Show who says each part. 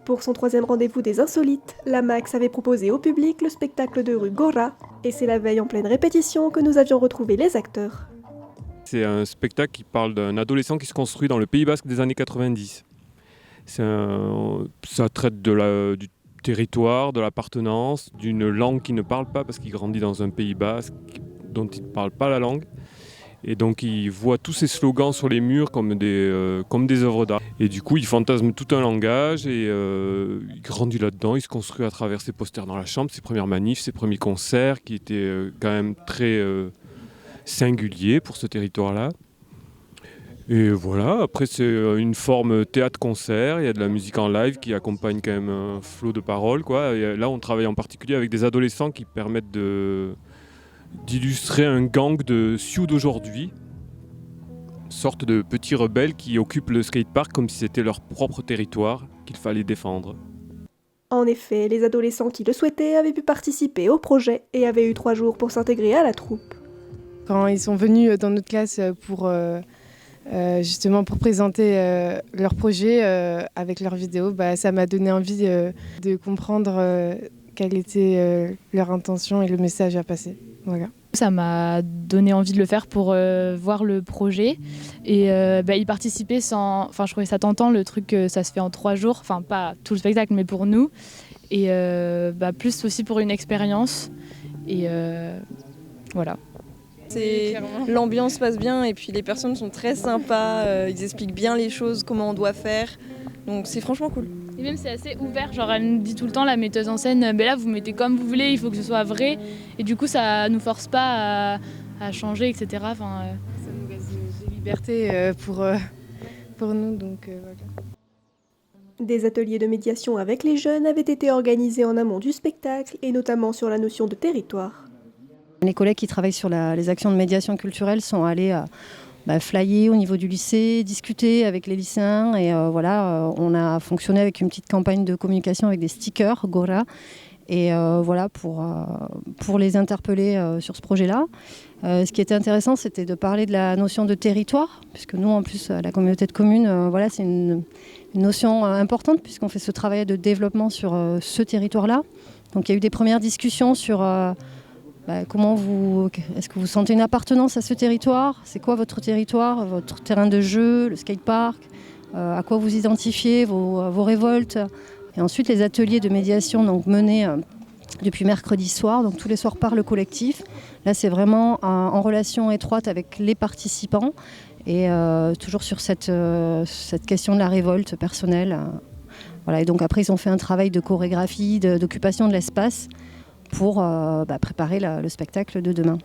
Speaker 1: Pour son 3e rendez-vous des Insolites, la Max avait proposé au public le spectacle de rue Gora, et c'est la veille en pleine répétition que nous avions retrouvé les acteurs.
Speaker 2: C'est un spectacle qui parle d'un adolescent qui se construit dans le Pays Basque des années 90. Ça traite du territoire, de l'appartenance, d'une langue qu'il ne parle pas parce qu'il grandit dans un Pays Basque dont il ne parle pas la langue. Et donc il voit tous ces slogans sur les murs comme des œuvres d'art. Et du coup il fantasme tout un langage et il grandit là-dedans, il se construit à travers ses posters dans la chambre, ses premières manifs, ses premiers concerts qui étaient quand même très singuliers pour ce territoire-là. Et voilà, après c'est une forme théâtre-concert, il y a de la musique en live qui accompagne quand même un flot de paroles, quoi. Et là on travaille en particulier avec des adolescents qui permettent d'illustrer un gang de Sioux d'aujourd'hui, sorte de petits rebelles qui occupent le skatepark comme si c'était leur propre territoire qu'il fallait défendre.
Speaker 1: En effet, les adolescents qui le souhaitaient avaient pu participer au projet et avaient eu 3 jours pour s'intégrer à la troupe.
Speaker 3: Quand ils sont venus dans notre classe justement pour présenter leur projet avec leurs vidéos, ça m'a donné envie de comprendre quelle était leur intention et le message à passer. Voilà.
Speaker 4: Ça m'a donné envie de le faire pour voir le projet et y participer sans... Enfin, je trouvais ça tentant, le truc que ça se fait en 3 jours, enfin pas tout le spectacle mais pour nous et plus aussi pour une expérience et voilà.
Speaker 5: L'ambiance passe bien et puis les personnes sont très sympas, ils expliquent bien les choses, comment on doit faire, donc c'est franchement cool.
Speaker 4: Et même c'est assez ouvert, genre elle nous dit tout le temps, la metteuse en scène, là vous mettez comme vous voulez, il faut que ce soit vrai, et du coup ça nous force pas à changer, etc. Enfin,
Speaker 3: ça nous laisse de liberté pour nous, donc voilà.
Speaker 1: Des ateliers de médiation avec les jeunes avaient été organisés en amont du spectacle et notamment sur la notion de territoire.
Speaker 6: Les collègues qui travaillent sur les actions de médiation culturelle sont allés flyer au niveau du lycée, discuter avec les lycéens et on a fonctionné avec une petite campagne de communication avec des stickers Gora et pour les interpeller sur ce projet-là. Ce qui était intéressant, c'était de parler de la notion de territoire, puisque nous en plus la communauté de communes, c'est une notion importante puisqu'on fait ce travail de développement sur ce territoire-là. Donc il y a eu des premières discussions sur est-ce que vous sentez une appartenance à ce territoire? C'est quoi votre territoire, votre terrain de jeu, le skatepark? À quoi vous identifiez, vos révoltes? Et ensuite, les ateliers de médiation menés depuis mercredi soir, donc tous les soirs par le collectif. Là, c'est vraiment en relation étroite avec les participants et toujours sur cette question de la révolte personnelle. Voilà. Et donc après, ils ont fait un travail de chorégraphie, d'occupation de l'espace pour préparer le spectacle de demain.